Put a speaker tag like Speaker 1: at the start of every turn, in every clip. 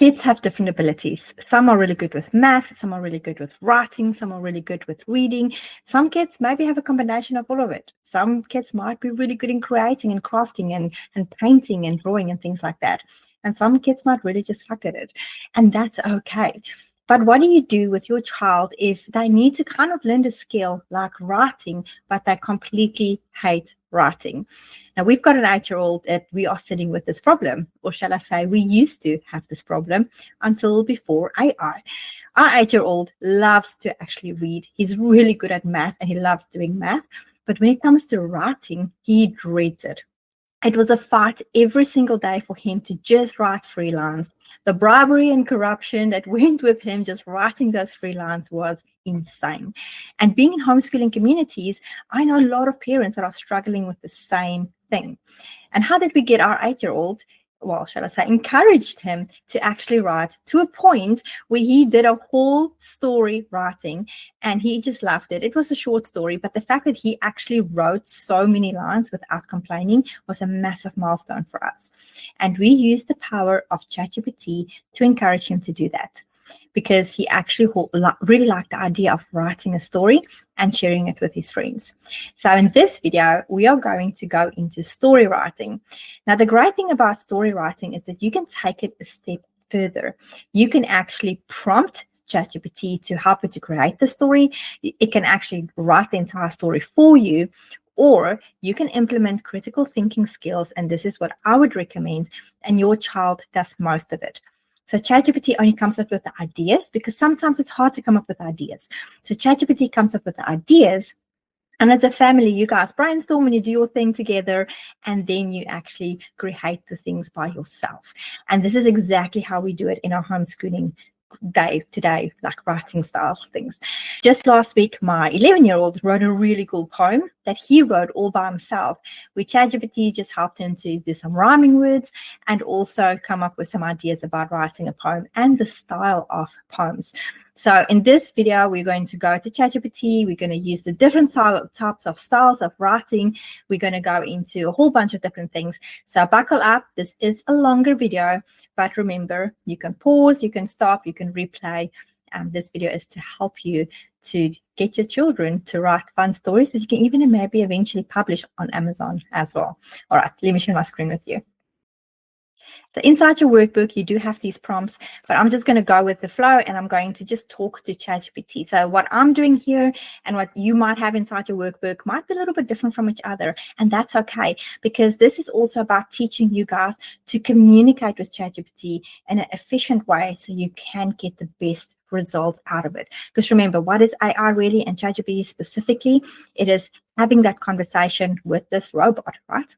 Speaker 1: Kids have different abilities. Some are really good with math, some are really good with writing, some are really good with reading. Some kids maybe have a combination of all of it. Some kids might be really good in creating and crafting and painting and drawing and things like that. And some kids might really just suck at it. And that's okay. But what do you do with your child if they need to kind of learn a skill like writing, but they completely hate writing? Now, we've got an 8-year-old that we are sitting with this problem, or shall I say, we used to have this problem until before AI. Our 8-year-old loves to actually read. He's really good at math and he loves doing math. But when it comes to writing, he dreads it. It was a fight every single day for him to just write 3 lines. The bribery and corruption that went with him just writing those 3 lines was insane. And being in homeschooling communities, I know a lot of parents that are struggling with the same thing. And how did we get our 8-year-old, well, shall I say, encouraged him to actually write to a point where he did a whole story writing and he just loved it. It was a short story, but the fact that he actually wrote so many lines without complaining was a massive milestone for us. And we used the power of ChatGPT to encourage him to do that, because he actually really liked the idea of writing a story and sharing it with his friends. So in this video, we are going to go into story writing. Now, the great thing about story writing is that you can take it a step further. You can actually prompt ChatGPT to help you to create the story. It can actually write the entire story for you, or you can implement critical thinking skills, and this is what I would recommend, and your child does most of it. So ChatGPT only comes up with the ideas, because sometimes it's hard to come up with ideas. So ChatGPT comes up with the ideas, and as a family, you guys brainstorm and you do your thing together, and then you actually create the things by yourself. And this is exactly how we do it in our homeschooling day to day, like writing style things. Just last week, my 11-year-old wrote a really cool poem that he wrote all by himself. We ChatGPT just helped him to do some rhyming words and also come up with some ideas about writing a poem and the style of poems. So in this video, we're going to go to ChatGPT. We're going to use the different types of styles of writing. We're going to go into a whole bunch of different things. So buckle up. This is a longer video, but remember, you can pause, you can stop, you can replay. This video is to help you to get your children to write fun stories that you can even maybe eventually publish on Amazon as well. All right, let me share my screen with you. So inside your workbook, you do have these prompts, but I'm just going to go with the flow and I'm going to just talk to ChatGPT. So what I'm doing here and what you might have inside your workbook might be a little bit different from each other. And that's okay, because this is also about teaching you guys to communicate with ChatGPT in an efficient way so you can get the best results out of it. Because remember, what is AI really, and ChatGPT specifically? It is having that conversation with this robot, right?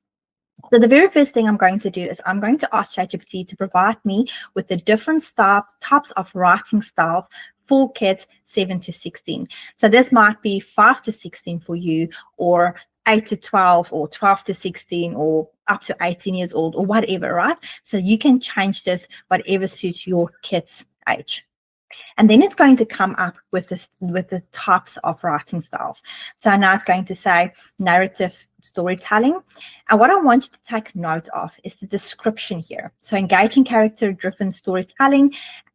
Speaker 1: So the very first thing I'm going to do is I'm going to ask ChatGPT to provide me with the different types of writing styles for kids 7 to 16. So this might be 5 to 16 for you, or 8 to 12, or 12 to 16, or up to 18 years old, or whatever, right? So you can change this whatever suits your kid's age. And then it's going to come up with the types of writing styles. So now it's going to say narrative storytelling. And what I want you to take note of is the description here. So engaging character-driven storytelling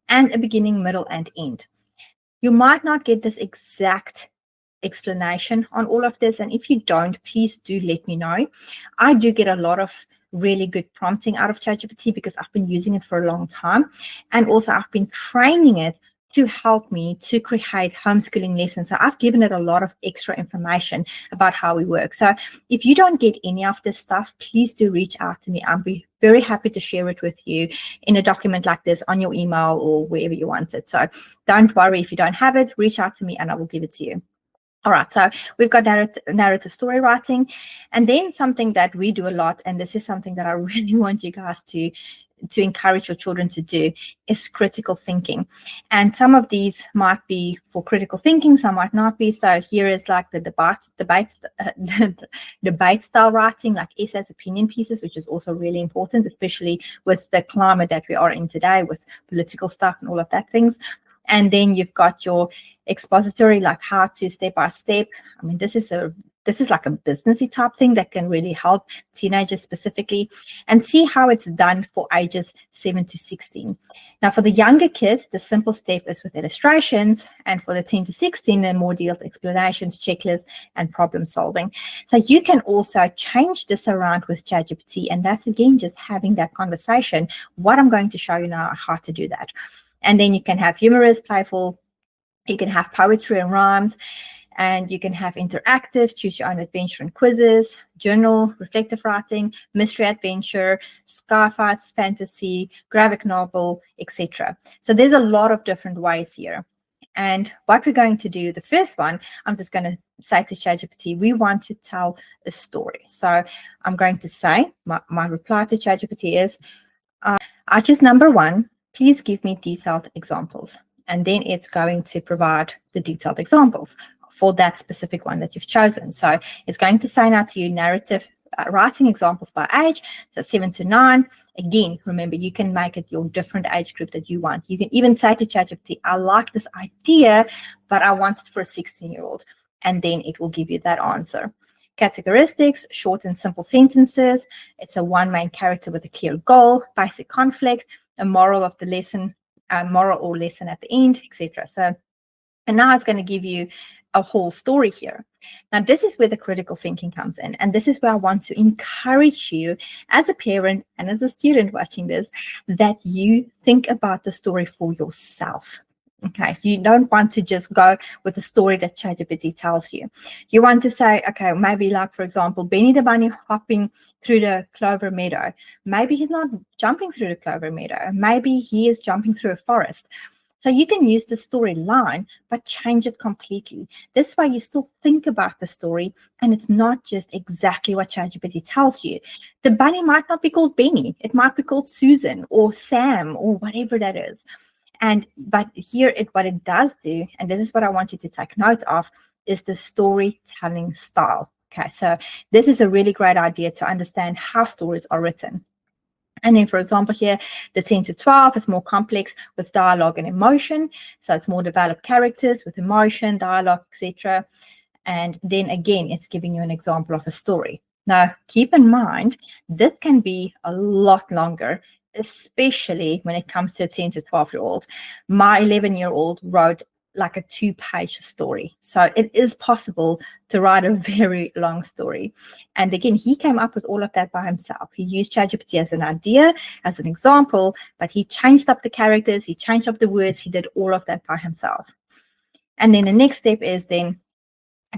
Speaker 1: and a beginning, middle, and end. You might not get this exact explanation on all of this. And if you don't, please do let me know. I do get a lot of really good prompting out of ChatGPT because I've been using it for a long time. And also I've been training it to help me to create homeschooling lessons. So I've given it a lot of extra information about how we work. So if you don't get any of this stuff, please do reach out to me. I'll be very happy to share it with you in a document like this on your email or wherever you want it. So don't worry if you don't have it, reach out to me and I will give it to you. All right, so we've got narrative story writing, and then something that we do a lot, and this is something that I really want you guys to encourage your children to do, is critical thinking. And some of these might be for critical thinking, some might not be. So here is like the debate style writing, like essays, opinion pieces, which is also really important, especially with the climate that we are in today with political stuff and all of that things. And then you've got your expository, like how to step by step. I mean, this is a this is like a businessy type thing that can really help teenagers specifically, and see how it's done for ages 7 to 16. Now, for the younger kids, the simple step is with illustrations, and for the 10 to 16, the more detailed explanations, checklists, and problem solving. So you can also change this around with ChatGPT, and that's again just having that conversation. What I'm going to show you now how to do that. And then you can have humorous, playful, you can have poetry and rhymes, and you can have interactive, choose your own adventure and quizzes, journal, reflective writing, mystery adventure, sci-fi, fantasy, graphic novel, etc. So there's a lot of different ways here. And what we're going to do, the first one, I'm just going to say to ChatGPT, we want to tell a story. So I'm going to say, my reply to ChatGPT is, just number 1, please give me detailed examples. And then it's going to provide the detailed examples for that specific one that you've chosen. So it's going to say now to you narrative writing examples by age, so 7 to 9. Again, remember, you can make it your different age group that you want. You can even say to ChatGPT, I like this idea, but I want it for a 16-year-old. And then it will give you that answer. Categoristics, short and simple sentences. It's a one main character with a clear goal, basic conflict, a moral of the lesson, moral or lesson at the end, etc. So, and now it's going to give you a whole story here. Now, this is where the critical thinking comes in. And this is where I want to encourage you as a parent and as a student watching this, that you think about the story for yourself. Okay, you don't want to just go with the story that ChatGPT tells you. You want to say, okay, maybe like, for example, Benny the Bunny hopping through the clover meadow. Maybe he's not jumping through the clover meadow. Maybe he is jumping through a forest. So you can use the storyline, but change it completely. This way you still think about the story, and it's not just exactly what ChatGPT tells you. The bunny might not be called Benny. It might be called Susan or Sam or whatever that is. But here, what it does do, and this is what I want you to take note of, is the storytelling style. Okay, so this is a really great idea to understand how stories are written. And then, for example, here, the 10 to 12 is more complex with dialogue and emotion. So it's more developed characters with emotion, dialogue, etc. And then again, it's giving you an example of a story. Now, keep in mind, this can be a lot longer, especially when it comes to a 10 to 12-year-old. My 11-year-old wrote like a 2-page story. So it is possible to write a very long story. And again, he came up with all of that by himself. He used ChatGPT as an idea, as an example, but he changed up the characters, he changed up the words, he did all of that by himself. And then the next step is then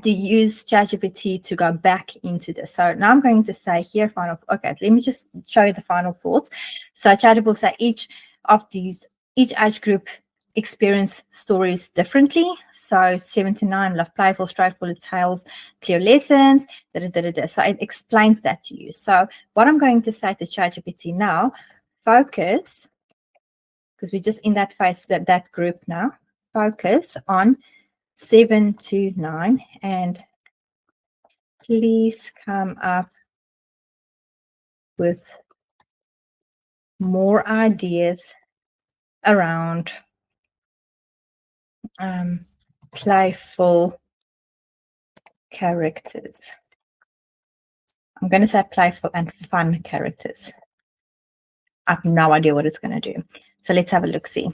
Speaker 1: to use ChatGPT to go back into this. So now I'm going to say here, okay, let me just show you the final thoughts. So ChatGPT will say each age group experience stories differently. So 7 to 9 love playful, straightforward tales, clear lessons, So it explains that to you. So what I'm going to say to ChatGPT now, focus, because we're just in that phase, that group now, focus on 7 to 9, and please come up with more ideas around playful characters. I'm going to say playful and fun characters. I have no idea what it's going to do. So let's have a look-see.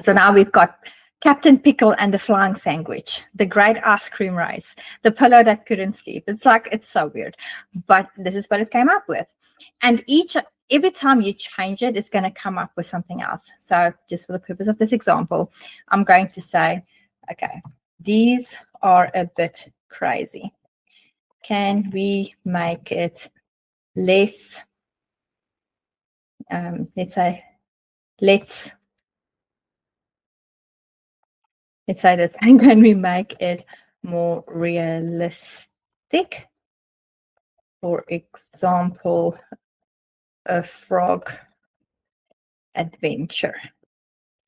Speaker 1: So now we've got Captain Pickle and the Flying Sandwich, the Great Ice Cream Race, the Pillow That Couldn't Sleep. It's so weird, but this is what it came up with. And every time you change it, it's going to come up with something else. So just for the purpose of this example, I'm going to say, okay, these are a bit crazy. Can we make it less, let's say this, can we make it more realistic? For example, a frog adventure.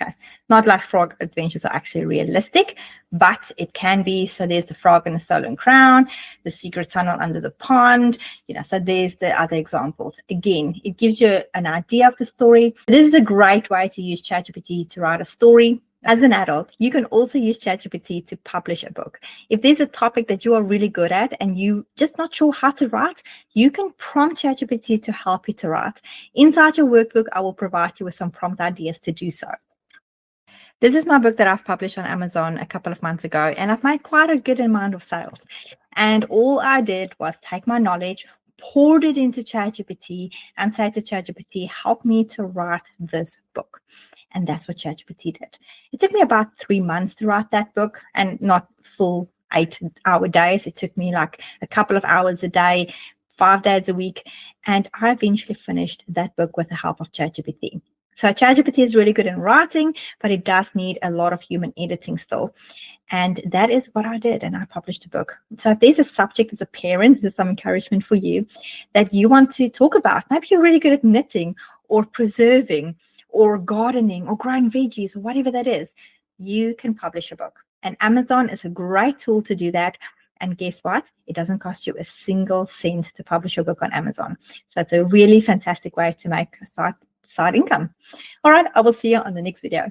Speaker 1: Okay. Not like frog adventures are actually realistic, but it can be. So there's the frog in the stolen crown, the secret tunnel under the pond, so there's the other examples. Again, it gives you an idea of the story. This is a great way to use ChatGPT to write a story. As an adult, you can also use ChatGPT to publish a book. If there's a topic that you are really good at and you just not sure how to write, you can prompt ChatGPT to help you to write. Inside your workbook, I will provide you with some prompt ideas to do so. This is my book that I've published on Amazon a couple of months ago, and I've made quite a good amount of sales. And all I did was take my knowledge, poured it into ChatGPT, and say to ChatGPT, help me to write this book. And that's what ChatGPT did. It took me about 3 months to write that book, and not full 8-hour days. It took me like a couple of hours a day, 5 days a week. And I eventually finished that book with the help of ChatGPT. So ChatGPT is really good in writing, but it does need a lot of human editing still. And that is what I did, and I published a book. So if there's a subject as a parent, there's some encouragement for you that you want to talk about. Maybe you're really good at knitting or preserving or gardening or growing veggies or whatever that is. You can publish a book. And Amazon is a great tool to do that. And guess what? It doesn't cost you a single cent to publish your book on Amazon. So it's a really fantastic way to make a side income. All right, I will see you on the next video.